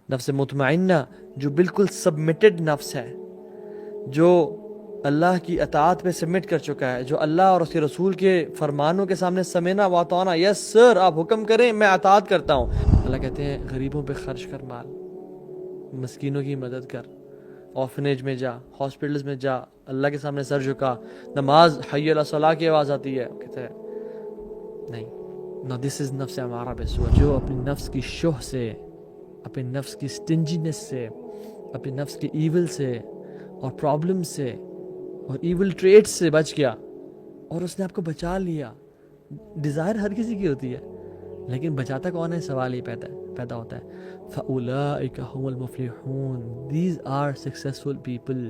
نفس مطمئنہ جو بالکل سبمٹڈ نفس ہے، جو اللہ کی اطاعت پہ سبمٹ کر چکا ہے، جو اللہ اور اس کے رسول کے فرمانوں کے سامنے سمینا واطعنا، یس سر آپ حکم کریں میں اطاعت کرتا ہوں۔ اللہ کہتے ہیں غریبوں پہ خرچ کر مال، مسکینوں کی مدد کر، آرفنیج میں جا، ہاسپٹلز میں جا، اللہ کے سامنے سر جھکا، نماز حی علی الصلاح کی آواز آتی ہے، کہتے ہیں نہیں، نو دس از نفس امارہ بالسوء، جو اپنی نفس کی شح سے، اپنے نفس کی سٹنجینس سے، اپنے نفس کی ایول سے اور پرابلم سے اور ایول ٹریٹس سے بچ گیا اور اس نے آپ کو بچا لیا۔ ڈیزائر ہر کسی کی ہوتی ہے، لیکن بچاتا کون ہے؟ سوال ہی پیدا ہوتا ہے۔ فَأُولَٰئِكَ هُمُ الْمُفْلِحُونَ These are successful people۔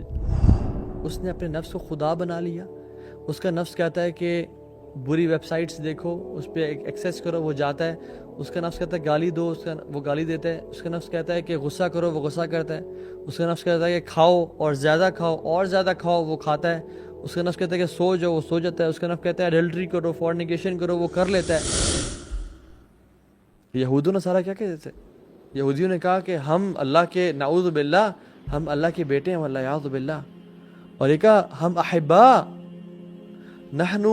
اس نے اپنے نفس کو خدا بنا لیا۔ اس کا نفس کہتا ہے کہ بری ویب سائٹس دیکھو، اس پہ ایکسیس کرو، وہ جاتا ہے۔ اس کا نفس کہتا ہے گالی دو، وہ گالی دیتا ہے۔ اس کا نفس کہتا ہے کہ غصہ کرو، وہ غصہ کرتا ہے۔ اس کا نفس کہتا ہے کہ کھاؤ اور زیادہ کھاؤ اور زیادہ کھاؤ، وہ کھاتا ہے۔ اس کا نفس کہتا ہے کہ سو جاؤ، وہ سو جاتا ہے۔ اس کا نفس کہتا ہے ایڈلٹری کرو، فورنیکیشن کرو، وہ کر لیتا ہے۔ یہود و نصارہ کیا کہتے تھے؟ یہودیوں نے کہا کہ ہم اللہ کے، نعوذ باللہ، ہم اللہ کے بیٹے ہیں، والعیاذ باللہ۔ اور یہ کہا ہم احبا، نحن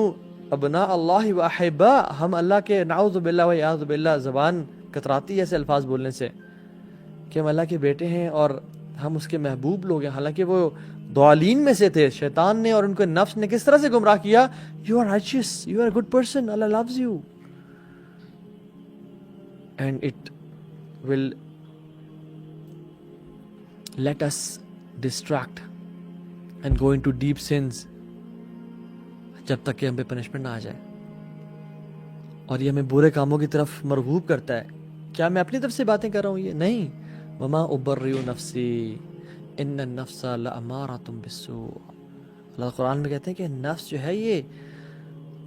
ابناء اللہ و احبا، ہم اللہ کے، نعوذ باللہ والعیاذ باللہ، زبان کتراتی ہے ایسے الفاظ بولنے سے کہ ہم اللہ کے بیٹے ہیں اور ہم اس کے محبوب لوگ ہیں، حالانکہ وہ ضالین میں سے تھے۔ شیطان نے اور ان کے نفس نے کس طرح سے گمراہ کیا؟ You are righteous, you are good person, Allah loves you, and it will let us distract and go into deep sins جب تک کہ ہم پہ پنشمنٹ نہ آ جائے، اور یہ ہمیں برے کاموں کی طرف مرغوب کرتا ہے۔ کیا میں اپنی طرف سے باتیں کر رہا ہوں؟ یہ نہیں۔ وما ابرئ نفسی ان النفس لامارۃ بالسوء، اللہ قرآن میں کہتے ہیں کہ نفس جو ہے یہ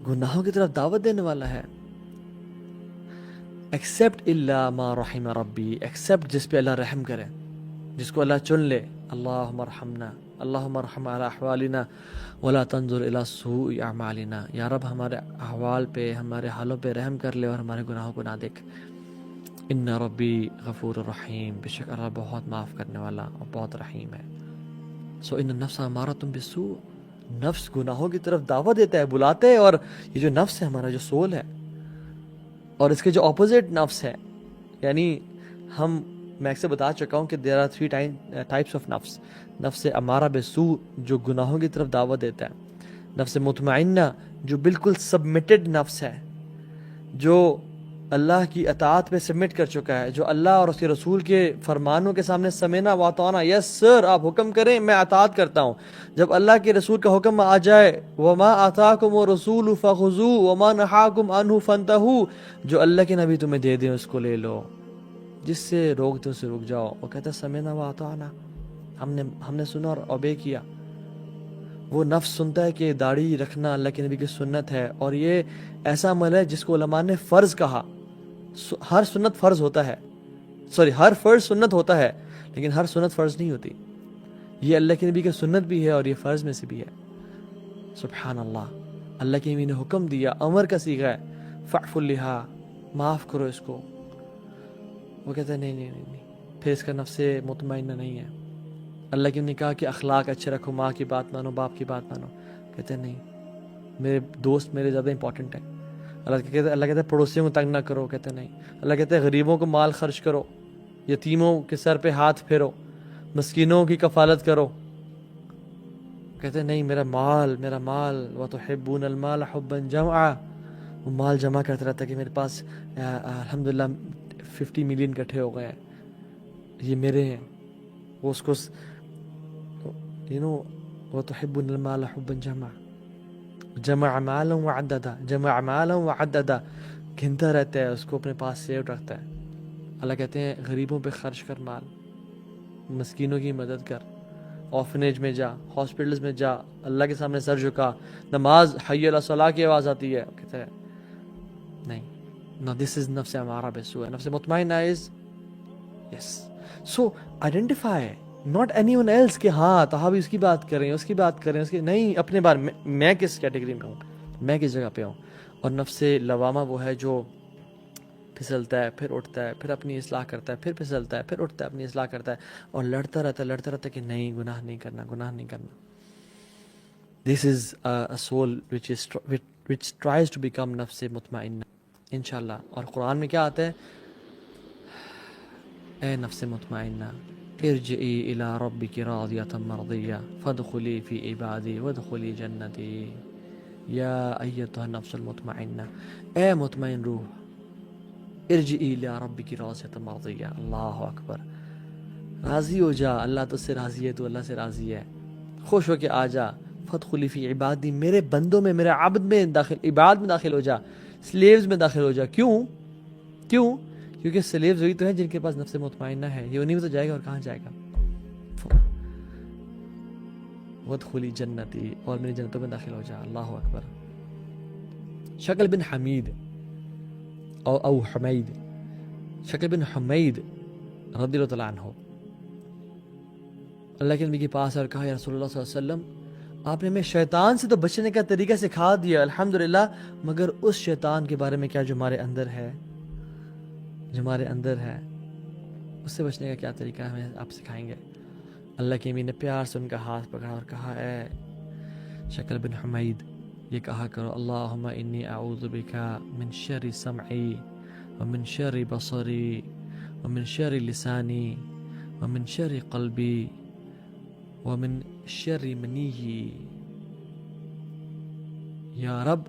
گناہوں کی طرف دعوت دینے والا ہے۔ ایکسیپٹ الا ما رحم ربی، ایکسیپٹ جس پہ اللہ رحم کرے، جس کو اللہ چن لے۔ اللہم ارحمنا، اللہم ارحم علی احوالنا ولا تنظر الی سوء اعمالنا، یا رب ہمارے احوال پہ، ہمارے حالوں پہ رحم کر لے اور ہمارے گناہوں کو نہ دیکھ۔ ان ربی غفور الرحیم، بے شک اللہ بہت معاف کرنے والا اور بہت رحیم ہے۔ سو ان النفس امارۃ بالسوء، نفس گناہوں کی طرف دعوت دیتا ہے، بلاتے ہے، اور یہ جو نفس ہے ہمارا، جو سول ہے، اور اس کے جو اپوزٹ نفس ہے، یعنی میں اکثر بتا چکا ہوں کہ دیر آر 3 ٹائپس آف نفس۔ نفس امارہ بالسوء جو گناہوں کی طرف دعوت دیتا ہے، نفس مطمئنہ جو بالکل سبمٹڈ نفس ہے، جو اللہ کی اطاعت پہ سبمٹ کر چکا ہے، جو اللہ اور اس کے رسول کے فرمانوں کے سامنے سمینا واطعنا، یس سر آپ حکم کریں میں اطاعت کرتا ہوں۔ جب اللہ کے رسول کا حکم آ جائے، وما آتاکم الرسول فخذوہ وما نہاکم عنہ فانتہوا، جو اللہ کے نبی تمہیں دے دیں اس کو لے لو، جس سے روک دو اسے رک جاؤ۔ وہ کہتا ہے سمینا واطعنا، ہم نے سنا اور اوبے کیا۔ وہ نفس سنتا ہے کہ داڑھی رکھنا اللہ کے نبی کی سنت ہے، اور یہ ایسا عمل ہے جس کو علماء نے فرض کہا۔ ہر سنت فرض ہوتا ہے، ہر فرض سنت ہوتا ہے، لیکن ہر سنت فرض نہیں ہوتی۔ یہ اللہ کے نبی کی سنت بھی ہے اور یہ فرض میں سے بھی ہے۔ سبحان اللہ، اللہ کے نبی نے حکم دیا، امر کا صیغہ ہے، فاعف اللحیٰ، معاف کرو اس کو۔ وہ کہتا ہے نہیں، پھر اس کا نفس مطمئنہ نہیں ہے۔ اللہ کی نے کہا کہ اخلاق اچھے رکھو، ماں کی بات مانو، باپ کی بات مانو، کہتے ہیں نہیں، میرے دوست میرے زیادہ امپورٹنٹ ہیں۔ اللہ کہتا ہے پڑوسیوں کو تنگ نہ کرو، کہتے ہیں نہیں۔ اللہ کہتا ہے غریبوں کو مال خرچ کرو، یتیموں کے سر پہ ہاتھ پھیرو، مسکینوں کی کفالت کرو، کہتے ہیں نہیں، میرا مال وتحبون المال حبا جمعا، وہ مال جمع کرتا رہتا ہے کہ میرے پاس الحمدللہ 50 ملین کٹھے ہو گئے ہیں، یہ میرے ہیں۔ وہ اس کو وتحبون المال حبا جمعا، جمع مالا وعددا، گنتا رہتا ہے، اس کو اپنے پاس سیو رکھتا ہے۔ اللہ کہتے ہیں غریبوں پہ خرچ کر مال، مسکینوں کی مدد کر، آرفنیج میں جا، ہاسپٹلز میں جا، اللہ کے سامنے سر جھکا، نماز حی علی الصلاح کی آواز آتی ہے، کہتا ہے نہیں، نو دس از نفس امارہ بالسوء، نفس مطمئنہ is yes. So identify, not any one else, کہ ہاں تہا بھی اس کی بات کریں، اس کی بات کریں، اس کی نہیں، اپنے بارے میں کس کیٹیگری میں ہوں، میں کس جگہ پہ ہوں۔ اور نفس لوامہ وہ ہے جو پھسلتا ہے، پھر اٹھتا ہے، پھر اپنی اصلاح کرتا ہے، پھر پھسلتا ہے، پھر اٹھتا ہے، اپنی اصلاح کرتا ہے، اور لڑتا رہتا ہے کہ نہیں، گناہ نہیں کرنا، گناہ نہیں کرنا. دس از a soul which tries to become نفس مطمئنہ انشاءاللہ. اور قرآن میں کیا آتا ہے؟ اے نفس مطمئنہ ارجعی الی ربک راضیۃ مرضیہ فادخلی فی عبادی وادخلی جنتی. یا ایتھا النفس المطمئنہ، اے مطمئن روح، ارجعی الی ربک راضیۃ مرضیہ. اللہ اکبر. راضی ہو جا، اللہ تجھ سے راضی ہے، تو اللہ سے راضی ہے، خوش ہو کے آ جا. فادخلی فی عبادی، میرے بندوں میں، میرے عبد میں داخل، عباد میں داخل ہو جا، سلیوز میں داخل ہو جا. کیوں؟ کیونکہ سلیوز وہی تو ہیں جن کے پاس نفس مطمئنہ ہے. یہ انہیں میں تو جائے گا، اور کہاں جائے گا؟ وادخلی جنتی، اور میری جنتوں میں داخل ہو جا. اللہ اکبر. شکل بن حمید او حمید، شکل بن حمید رضی اللہ تعالیٰ عنہ اللہ کے نبی کے پاس اور کہا یا رسول اللہ صلی اللہ علیہ وسلم، آپ نے ہمیں شیطان سے تو بچنے کا طریقہ سکھا دیا الحمدللہ، مگر اس شیطان کے بارے میں کیا جو ہمارے اندر ہے، اس سے بچنے کا کیا طریقہ ہے، ہمیں آپ سکھائیں گے؟ اللہ کے نبی نے پیار سے ان کا ہاتھ پکڑا اور کہا اے شکل بن حمید، یہ کہا کرو اللہم انی اعوذ بکا من شر سمعی ومن شر بصری ومن شر لسانی ومن شر قلبی ومن شر منی. یا رب،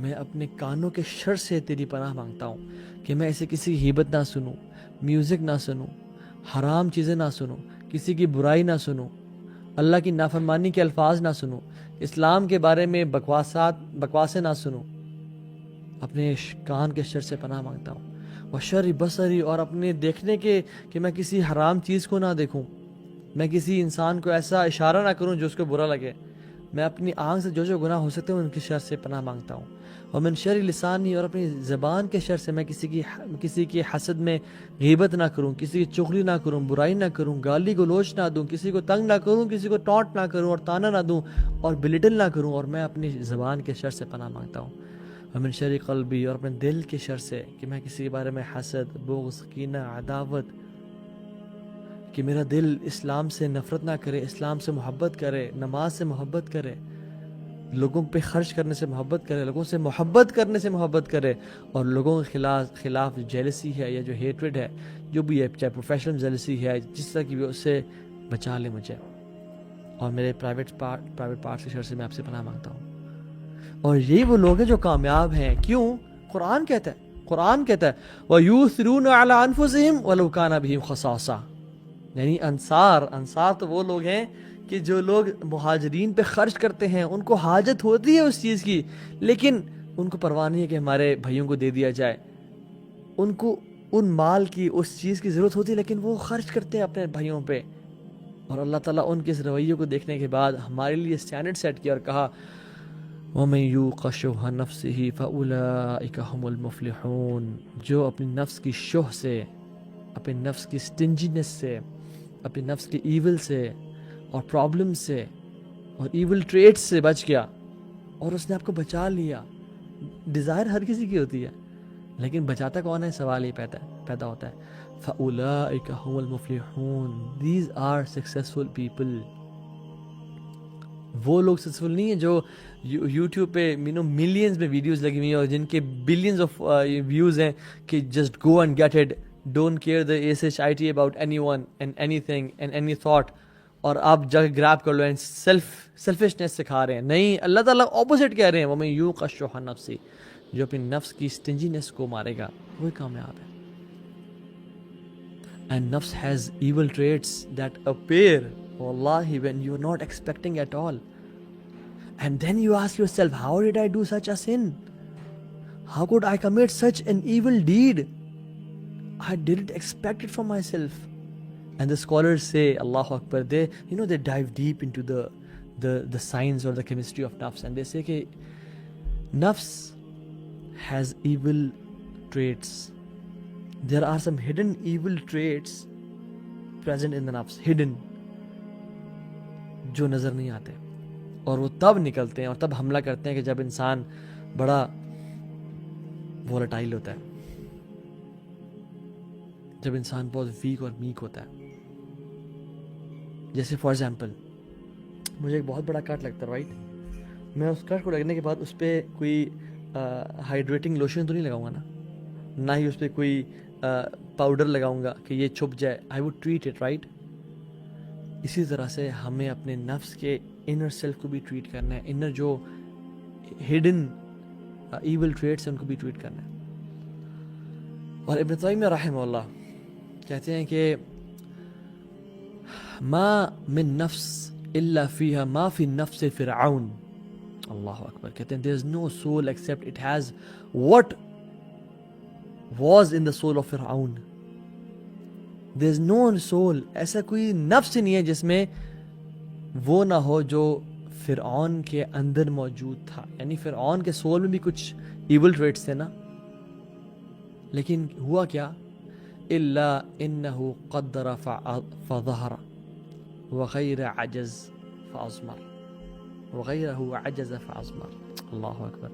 میں اپنے کانوں کے شر سے تیری پناہ مانگتا ہوں کہ میں اسے کسی کی غیبت نہ سنوں، میوزک نہ سنوں، حرام چیزیں نہ سنوں، کسی کی برائی نہ سنوں، اللہ کی نافرمانی کے الفاظ نہ سنوں، اسلام کے بارے میں بکواسیں نہ سنوں. اپنے کان کے شر سے پناہ مانگتا ہوں. اور شر بصری، اور اپنے دیکھنے کے کہ میں کسی حرام چیز کو نہ دیکھوں، میں کسی انسان کو ایسا اشارہ نہ کروں جو اس کو برا لگے. میں اپنی آنکھ سے جو گناہ ہو سکتے ہیں ان کے شر سے پناہ مانگتا ہوں. اور من شر لسانی، اور اپنی زبان کے شر سے میں کسی کی حسد میں غیبت نہ کروں، کسی کی چغلی نہ کروں، برائی نہ کروں، گالی گلوچ نہ دوں، کسی کو تنگ نہ کروں، کسی کو ٹانٹ نہ کروں اور تانا نہ دوں اور بلٹل نہ کروں. اور میں اپنی زبان کے شر سے پناہ مانگتا ہوں. ومن شر قلبی، اور اپنے دل کے شر سے کہ میں کسی کے بارے میں حسد، بغض، کینہ، عداوت، کہ میرا دل اسلام سے نفرت نہ کرے، اسلام سے محبت کرے، نماز سے محبت کرے، لوگوں پہ خرچ کرنے سے محبت کرے، لوگوں سے محبت کرنے سے محبت کرے، اور لوگوں کے خلاف جیلسی ہے یا جو ہیٹریڈ ہے، جو بھی ہے، چاہے پروفیشنل جیلسی ہے، جس طرح کی بھی، اس سے بچا لے مجھے. اور میرے پرائیویٹ پارٹ کے شر سے میں آپ سے پناہ مانگتا ہوں. اور یہی وہ لوگ ہیں جو کامیاب ہیں. کیوں؟ قرآن کہتا ہے وَيُؤْثِرُونَ عَلَىٰ أَنفُسِهِمْ وَلَوْ كَانَ بِهِمْ خَصَاصَةٌ. یعنی انصار تو وہ لوگ ہیں کہ جو لوگ مہاجرین پہ خرچ کرتے ہیں، ان کو حاجت ہوتی ہے اس چیز کی، لیکن ان کو پرواہ نہیں ہے کہ ہمارے بھائیوں کو دے دیا جائے. ان کو ان مال کی، اس چیز کی ضرورت ہوتی ہے، لیکن وہ خرچ کرتے ہیں اپنے بھائیوں پہ. اور اللہ تعالیٰ ان کے اس رویے کو دیکھنے کے بعد ہمارے لیے اسٹینڈرڈ سیٹ کیا اور کہا وَمَن يُوقَ شُحَّ نَفْسِهِ فَأُولَٰئِكَ هُمُ الْمُفْلِحُونَ. جو اپنی نفس کی شح سے، اپنی نفس کی سٹنجینس سے، اپنی نفس کی ایول سے اور پرابلم سے اور ایول ٹریٹس سے بچ گیا، اور اس نے آپ کو بچا لیا. ڈیزائر ہر کسی کی ہوتی ہے، لیکن بچاتا کون ہے؟ سوال یہ پیدا ہوتا ہے. فَأُولَٰئِكَ هُمُ الْمُفْلِحُونَ. These are successful people. وہ لوگ سکسیسفل نہیں ہیں جو یوٹیوب پہ ملینز میں ویڈیوز لگی ہوئی ہیں اور جن کے بلینز آف ویوز ہیں کہ just go and get it, don't care the SHIT about anyone and anything and any thought, اور آپ جا کے گریب کر لو اینڈ سیلفشنس سکھا رہے ہیں. نہیں، اللہ تعالیٰ اپوزٹ کہہ رہے ہیں وَمَن يُوقَ شُحَّ نَفْسِهِ. جو اپنی نفس کی سٹنجینس کو مارے گا وہی کامیاب ہے. And nafs has evil traits that appear, wallahi, when you're not expecting at all. And then you ask yourself, how did I do such a sin? How could I commit such an evil deed? I didn't expect it from myself. And the scholars say, Allahu Akbar, they dive deep into the science or the chemistry of nafs, and they say that nafs has evil traits. There are some hidden evil traits present in the nafs, hidden, جو نظر نہیں آتے، اور وہ تب نکلتے ہیں اور تب حملہ کرتے ہیں کہ جب انسان بڑا وولٹائل ہوتا ہے، جب انسان بہت ویک اور میک ہوتا ہے. جیسے فار ایگزامپل مجھے ایک بہت بڑا کٹ لگتا ہے رائٹ, میں اس کٹ کو لگنے کے بعد اس پہ کوئی ہائیڈریٹنگ لوشن تو نہیں لگاؤں گا نا, نہ ہی اس پہ کوئی پاؤڈر لگاؤں گا کہ یہ چھپ جائے. I would treat it right. اسی طرح سے ہمیں اپنے نفس کے انر سیلف کو بھی ٹریٹ کرنا ہے, انر جو ہڈن ایول ٹریٹس ہیں ان کو بھی ٹریٹ کرنا ہے. اور ابن تیمیہ رحمہ اللہ کہتے ہیں کہ ما من نفس الا فیہا ما فی نفس فرعون. اللہ اکبر. کہتے ہیں there is no soul except it has what was in the soul of فرعون. there is no soul, ایسا کوئی نفس نہیں ہے جس میں وہ نہ ہو جو فرعون کے اندر موجود تھا. یعنی فرعون کے سول میں بھی کچھ ایول ٹریٹس تھے نا, لیکن ہوا کیا, الا انه قدر فظهر وغیر عجز فاضمر وغیرہ عجز فاضمر. اللہ اکبر.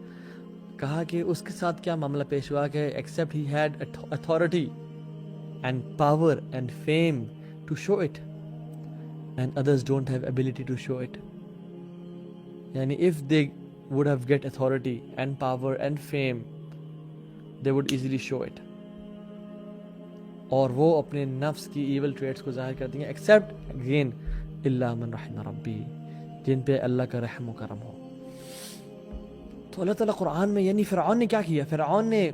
کہا کہ اس کے ساتھ کیا معاملہ پیش ہوا کہ except he had authority and power and fame to show it and others don't have ability to show it. یعنی if they would have get authority and power and fame they would easily show it. اور وہ اپنے نفس کی evil traits کو ظاہر کرتی ہیں ایکسیپٹ اگین الا من رحم ربی, جن پہ اللہ کا رحم و کرم ہو. تو اللہ تعالیٰ قرآن میں, یعنی فرعون نے کیا کیا, فرعون نے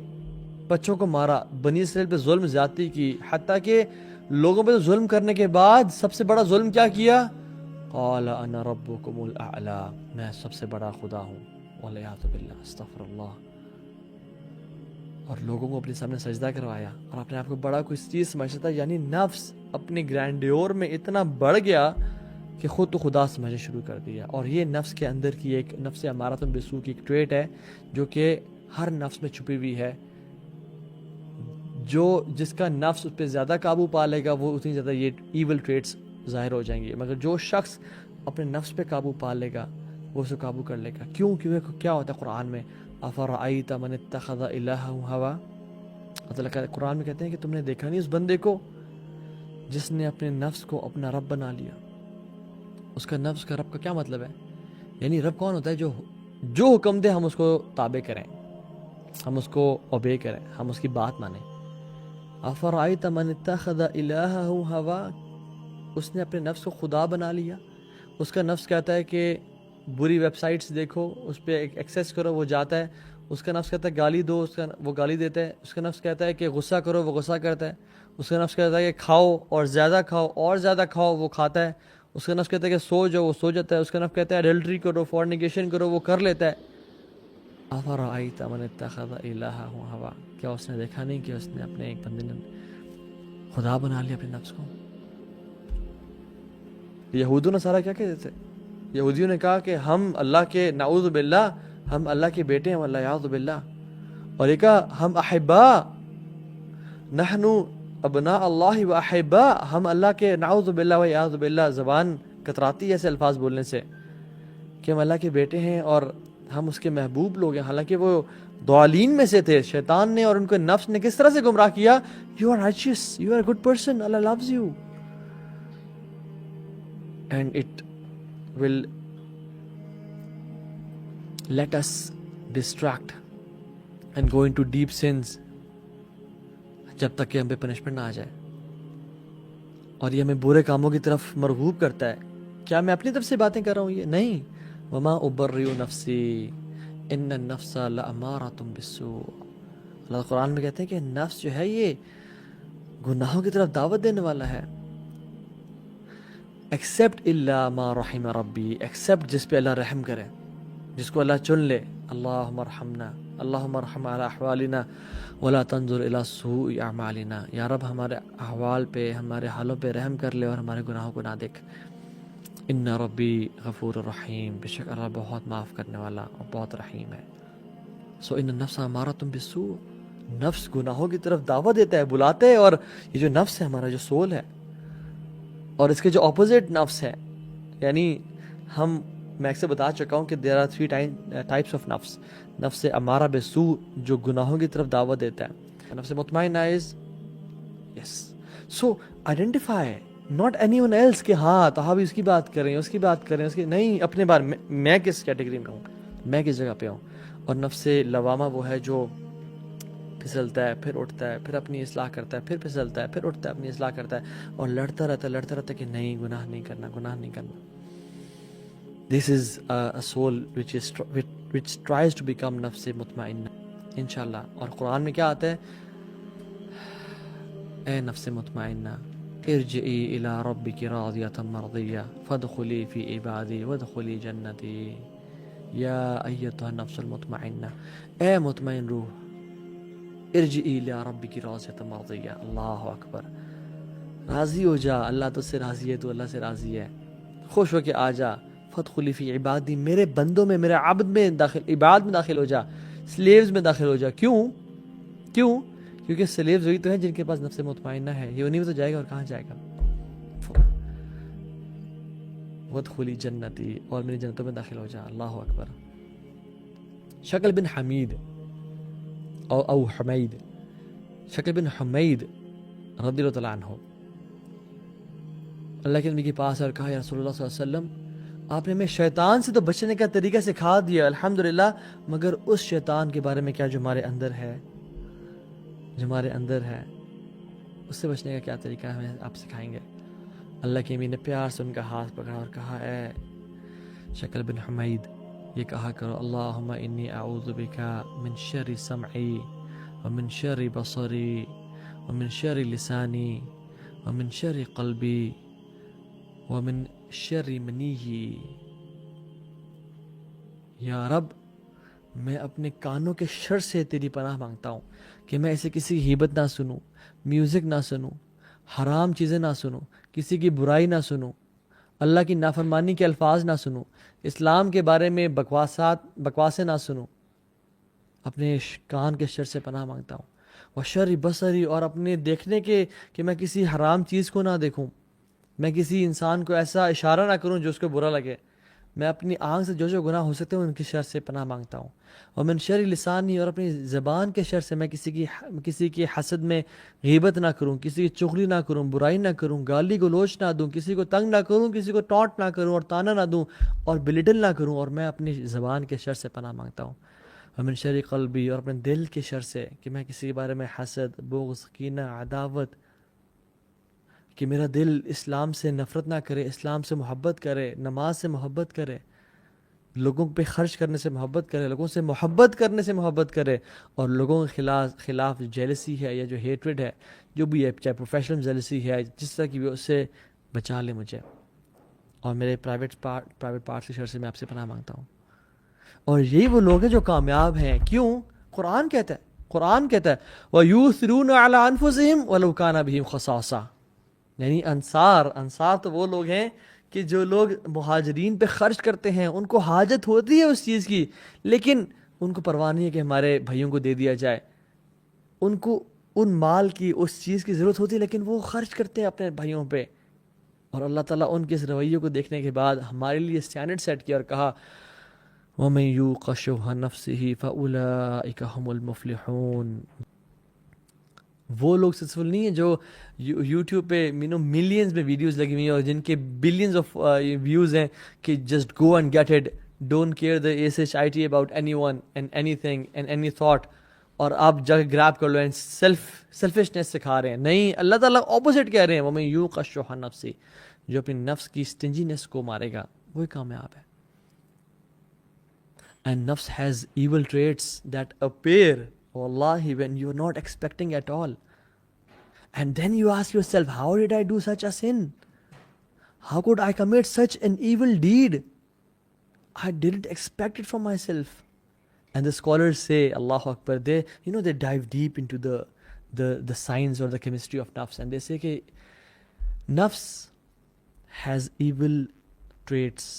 بچوں کو مارا, بنی اسرائیل پہ ظلم زیادتی کی, حتیٰ کہ لوگوں پہ ظلم کرنے کے بعد سب سے بڑا ظلم کیا کیا, قال انا ربکم الاعلی, میں سب سے بڑا خدا ہوں, والعیاذ باللہ, استغفر اللہ. اور لوگوں کو اپنے سامنے سجدہ کروایا اور اپنے آپ کو بڑا کوئی چیز سمجھتا تھا. یعنی نفس اپنے گرینڈیور میں اتنا بڑھ گیا کہ خود تو خدا سمجھنا شروع کر دیا. اور یہ نفس کے اندر کی ایک نفس امارۃ بالسوء کی ایک ٹریٹ ہے جو کہ ہر نفس میں چھپی ہوئی ہے. جس کا نفس اس پہ زیادہ قابو پا لے گا وہ اتنی زیادہ یہ ایول ٹریٹس ظاہر ہو جائیں گے, مگر جو شخص اپنے نفس پہ قابو پا لے گا وہ اسے قابو کر لے گا. کیوں؟ کیونکہ کیا ہوتا ہے قرآن میں, افرأیت من اتخذ الہہ ہوا. اللہ قرآن میں کہتے ہیں کہ تم نے دیکھا نہیں اس بندے کو جس نے اپنے نفس کو اپنا رب بنا لیا. اس کا نفس کا رب کا کیا مطلب ہے, یعنی رب کون ہوتا ہے جو حکم دے ہم اس کو تابع کریں, ہم اس کو اوبے کریں, ہم اس کی بات مانیں. افرأیت من اتخذ الہہ ہوا, اس نے اپنے نفس کو خدا بنا لیا. اس کا نفس کہتا ہے کہ بری ویب سائٹس دیکھو, اس پہ ایکسیس کرو, وہ جاتا ہے. اس کا نفس کہتا ہے گالی دو, وہ گالی دیتا ہے. اس کا نفس کہتا ہے کہ غصہ کرو, وہ غصہ کرتا ہے. اس کا نفس کہتا ہے کہ کھاؤ اور زیادہ کھاؤ اور زیادہ کھاؤ, وہ کھاتا ہے. اس کا نفس کہتا ہے کہ سو جاؤ, وہ سو جاتا ہے. اس کا نفس کہتا ہے ایڈلٹری کرو, فورنیکیشن کرو, وہ کر لیتا ہے. افرأیت من اتخذ الہہ ہوا, کیا اس نے دیکھا نہیں کہ اس نے اپنے ایک بندے نے خدا بنا لیا اپنے نفس کو. یہود و نصارہ کیا کہتے تھے, یہودیوں نے کہا کہ ہم اللہ کے, نعوذ باللہ, ہم اللہ کے بیٹے ہیں, والعیاذ باللہ. اور یہ کہا ہم احباء, نحن ابناء اللہ و احباء, ہم اللہ کے, نعوذ باللہ والعیاذ باللہ. زبان کتراتی ہے ایسے الفاظ بولنے سے کہ ہم اللہ کے بیٹے ہیں اور ہم اس کے محبوب لوگ ہیں. حالانکہ وہ ضالین میں سے تھے. شیطان نے اور ان کے نفس نے کس طرح سے گمراہ کیا, you are righteous, you are a good person, Allah loves you. And it will let us distract and go into deep sins جب تک کہ ہم پہ پنشمنٹ نہ آ جائے. اور یہ ہمیں برے کاموں کی طرف مرغوب کرتا ہے. کیا میں اپنی طرف سے باتیں کر رہا ہوں؟ یہ نہیں. وما ابرئ نفسی ان النفس لامارۃ بالسوء. اللہ قرآن میں کہتے ہیں کہ نفس جو ہے یہ گناہوں کی طرف دعوت دینے والا ہے. ایکسیپٹ الا ما رحم ربی, ایکسیپٹ جس پہ اللہ رحم کرے, جس کو اللہ چن لے. اللہم ارحمنا, اللہم ارحم علی احوالنا ولا تنظر الی سوء اعمالنا. یا رب ہمارے احوال پہ, ہمارے حالوں پہ رحم کر لے اور ہمارے گناہوں کو نہ دیکھ. ان ربی غفور الرحیم, بے شک اللہ بہت معاف کرنے والا اور بہت رحیم ہے. سو ان النفس امارۃ بالسوء, نفس گناہوں کی طرف دعوت دیتا ہے, بلاتا ہے. اور یہ جو نفس ہے ہمارا, جو سول ہے, اور اس کے جو اپوزٹ نفس ہے, یعنی میں اکثر بتا چکا ہوں کہ دیر آر 3 ٹائپس آف نفس. نفس امارہ بالسوء جو گناہوں کی طرف دعوت دیتا ہے. نفس مطمئنہ is yes. So identify not any one else کہ ہاں تو بھی اس کی بات کریں اس کی بات کریں اس کی نہیں, اپنے بارے میں کس کیٹیگری میں ہوں, میں کس جگہ پہ ہوں. اور نفس لوامہ وہ ہے جو پھسلتا ہے پھر اٹھتا ہے پھر اپنی اصلاح کرتا ہے پھر پھسلتا ہے پھر اٹھتا ہے اپنی اصلاح کرتا ہے اور لڑتا رہتا ہے کہ نہیں گناہ نہیں کرنا. دس از اے civil which tries to become نفس مطمئنہ انشاءاللہ. اور قرآن میں کیا آتا ہے, اے نفس مطمئنہ ارجعی الی ربک راضیۃ مرضیہ فادخلی فی عبادی وادخلی جنتی. یا ایتھا النفس المطمئنہ, اے مطمئن روح, ارجعی الی ربک راضیۃ مرضیہ. اللہ اکبر. راضی ہو جا, اللہ تو سے راضی ہے, تو اللہ سے راضی ہے, خوش ہو کے آ جا. فادخلی فی عبادی, میرے بندوں میں میرے عبد میں داخل, عباد میں داخل ہو جا, سلیوز میں داخل ہو جا. کیوں کیونکہ سلیوز وہی تو ہیں جن کے پاس نفس مطمئنہ ہے. یہ انہیں میں تو جائے گا, اور کہاں جائے گا. وادخلی جنتی, اور میری جنتوں میں داخل ہو جا. اللہ اکبر. شکل بن حمید او حمید, شکل بن حمید رضی اللہ تعالیٰ عنہ اللہ کے نبی کے پاس اور کہا, یا رسول اللہ صلی اللہ علیہ وسلم, آپ نے ہمیں شیطان سے تو بچنے کا طریقہ سکھا دیا الحمدللہ, مگر اس شیطان کے بارے میں کیا جو ہمارے اندر ہے اس سے بچنے کا کیا طریقہ ہے, ہمیں آپ سکھائیں گے. اللہ کے نبی نے پیار سے ان کا ہاتھ پکڑا اور کہا, اے شکل بن حمید, یہ کہا کرو, اللہم انی اعوذ بک من شر سمعی ومن شر بصری ومن شر لسانی ومن شر قلبی ومن شر منیہی. یا رب, میں اپنے کانوں کے شر سے تیری پناہ مانگتا ہوں کہ میں اسے کسی کی غیبت نہ سنوں, میوزک نہ سنوں, حرام چیزیں نہ سنوں, کسی کی برائی نہ سنوں, اللہ کی نافرمانی کے الفاظ نہ سنوں, اسلام کے بارے میں بکواسیں نہ سنوں. اپنے کان کے شر سے پناہ مانگتا ہوں. وشر بصری, اور اپنے دیکھنے کے کہ میں کسی حرام چیز کو نہ دیکھوں, میں کسی انسان کو ایسا اشارہ نہ کروں جو اس کو برا لگے. میں اپنی آنکھ سے جو گناہ ہو سکتے ہیں ان کی شر سے پناہ مانگتا ہوں. اور من شر لسانی, اور اپنی زبان کے شر سے میں کسی کی حسد میں غیبت نہ کروں, کسی کی چغلی نہ کروں, برائی نہ کروں, گالی گلوچ نہ دوں, کسی کو تنگ نہ کروں, کسی کو ٹانٹ نہ کروں اور تانا نہ دوں اور بلیٹل نہ کروں. اور میں اپنی زبان کے شر سے پناہ مانگتا ہوں. ومن شر قلبی, اور اپنے دل کے شر سے کہ میں کسی کے بارے میں حسد, بغض, کینہ, عداوت, کہ میرا دل اسلام سے نفرت نہ کرے, اسلام سے محبت کرے, نماز سے محبت کرے, لوگوں پہ خرچ کرنے سے محبت کرے, لوگوں سے محبت کرنے سے محبت کرے, اور لوگوں کے خلاف جیلسی ہے یا جو ہیٹریڈ ہے, جو بھی ہے, چاہے پروفیشنل جیلسی ہے, جس طرح کی بھی, اس سے بچا لے مجھے. اور میرے پرائیویٹ پارٹس کی شر سے میں آپ سے پناہ مانگتا ہوں. اور یہی وہ لوگ ہیں جو کامیاب ہیں. کیوں؟ قرآن کہتا ہے وَيُؤْثِرُونَ عَلَىٰ أَنفُسِهِمْ وَلَوْ كَانَ بِهِمْ خَصَاصَةٌ. یعنی انصار تو وہ لوگ ہیں کہ جو لوگ مہاجرین پہ خرچ کرتے ہیں, ان کو حاجت ہوتی ہے اس چیز کی, لیکن ان کو پرواہ نہیں ہے کہ ہمارے بھائیوں کو دے دیا جائے. ان کو ان مال کی, اس چیز کی ضرورت ہوتی ہے, لیکن وہ خرچ کرتے ہیں اپنے بھائیوں پہ. اور اللہ تعالیٰ ان کے اس رویے کو دیکھنے کے بعد ہمارے لیے اسٹینڈرڈ سیٹ کیا اور کہا, وَمَن يُوقَ شُحَّ نَفْسِهِ فَأُولَٰئِكَ هُمُ الْمُفْلِحُونَ. وہ لوگ سکسیسفل نہیں ہیں جو یوٹیوب پہ ملینز میں ویڈیوز لگی ہوئی ہیں اور جن کے بلینز آف ویوز ہیں کہ just go and get it, don't care the SHIT about anyone and anything and any thought, اور آپ جا کے گریب کر لو اینڈ سیلفشنیس سکھا رہے ہیں. نہیں, اللہ تعالیٰ اپوزٹ کہہ رہے ہیں, وَمَن يُوقَ شُحَّ نَفْسِهِ, جو اپنی نفس کی اسٹنجینس کو مارے گا وہی کامیاب ہے. And nafs has evil traits that appear, wallahi, when you're not expecting at all. And then you ask yourself, how did I do such a sin? How could I commit such an evil deed? I didn't expect it from myself. And the scholars say, Allahu Akbar, they dive deep into the science or the chemistry of nafs, and they say that nafs has evil traits.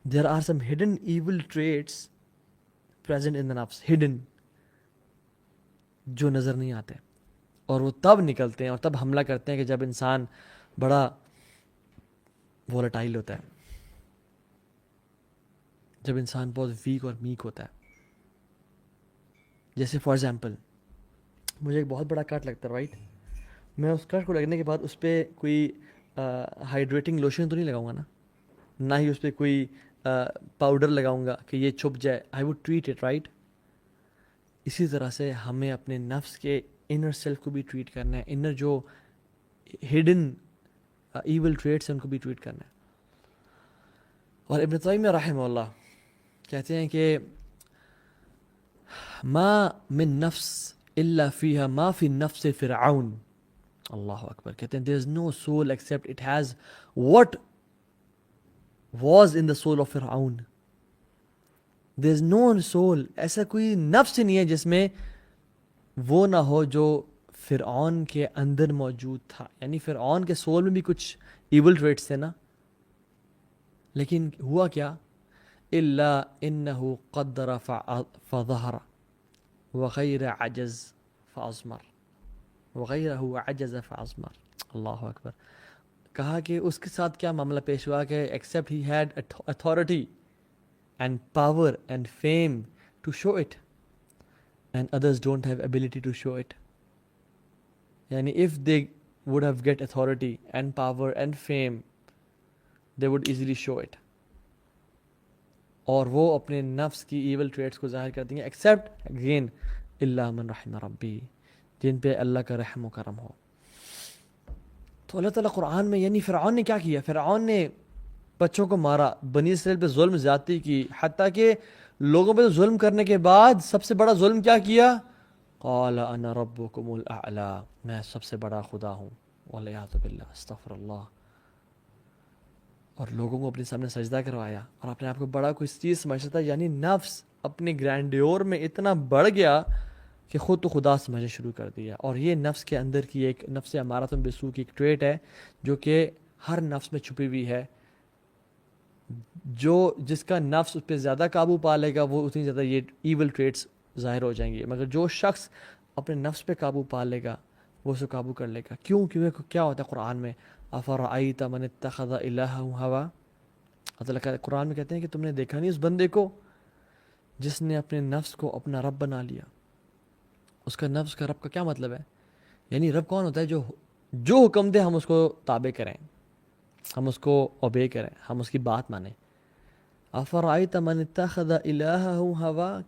There are some hidden evil traits present in the nafs, hidden, جو نظر نہیں آتے, اور وہ تب نکلتے ہیں اور تب حملہ کرتے ہیں کہ جب انسان بڑا وولٹائل ہوتا ہے, جب انسان بہت ویک اور میک ہوتا ہے. جیسے فار ایگزامپل, مجھے ایک بہت بڑا کٹ لگتا ہے, رائٹ, میں اس کٹ کو لگنے کے بعد اس پہ کوئی ہائیڈریٹنگ لوشن تو نہیں لگاؤں گا نا، نہ ہی اس پہ کوئی پاؤڈر لگاؤں گا کہ یہ چھپ جائے. I would treat it right. اسی طرح سے ہمیں اپنے نفس کے انر سیلف کو بھی ٹریٹ کرنا ہے، انر جو ہڈن ایول ٹریٹس ہیں ان کو بھی ٹریٹ کرنا ہے. اور ابن تیمیہ رحمہ اللہ کہتے ہیں کہ ما من نفس الا فیہا ما فی نفس فرعون. اللہ اکبر. کہتے ہیں there is no soul except it has what was in the soul of فرعون. there is no soul، ایسا کوئی نفس نہیں ہے جس میں وہ نہ ہو جو فرعون کے اندر موجود تھا. یعنی فرعون کے سول میں بھی کچھ ایول ٹریٹس تھے نا، لیکن ہوا کیا؟ الا انہ قدر فظہر وغیر عجز فاضمر، وغیرہ عجز فاضمر. اللہ اکبر. کہا کہ اس کے ساتھ کیا معاملہ پیش ہوا کہ except he had authority and power and fame to show it and others don't have ability to show it. یعنی if they would have get authority and power and fame they would easily show it. اور وہ اپنے نفس کی evil traits کو ظاہر کر دیں گے ایکسیپٹ اگین الا من رحم ربی، جن پہ اللہ کا رحم و کرم ہو. تو اللہ تعالیٰ قرآن میں، یعنی فرعون نے کیا کیا؟ فرعون نے بچوں کو مارا، بنی اسرائیل پہ ظلم زیادتی کی، حتیٰ کہ لوگوں پہ ظلم کرنے کے بعد سب سے بڑا ظلم کیا کیا؟ قال انا ربکم الاعلی، میں سب سے بڑا خدا ہوں. والعیاذ باللہ، استغفر اللہ. اور لوگوں کو اپنے سامنے سجدہ کروایا اور اپنے آپ کو بڑا کوئی چیز سمجھتا تھا. یعنی نفس اپنے گرینڈیور میں اتنا بڑھ گیا کہ خود تو خدا سمجھنا شروع کر دیا. اور یہ نفس کے اندر کی ایک نفس امارۃ بالسوء کی ایک ٹریٹ ہے جو کہ ہر نفس میں چھپی ہوئی ہے. جس کا نفس اس پہ زیادہ قابو پا لے گا وہ اتنی زیادہ یہ ایول ٹریٹس ظاہر ہو جائیں گے، مگر جو شخص اپنے نفس پہ قابو پا لے گا وہ اسے قابو کر لے گا. کیونکہ کیا ہوتا ہے قرآن میں، افرأیت من اتخذ الہہ ہوا. اللہ قرآن میں کہتے ہیں کہ تم نے دیکھا نہیں اس بندے کو جس نے اپنے نفس کو اپنا رب بنا لیا. اس کا نفس کا رب کا کیا مطلب ہے؟ یعنی رب کون ہوتا ہے؟ جو حکم دے ہم اس کو تابع کریں، ہم اس کو اوبے کریں، ہم اس کی بات مانیں. افرأیت من اتخذ الہہ ہوا،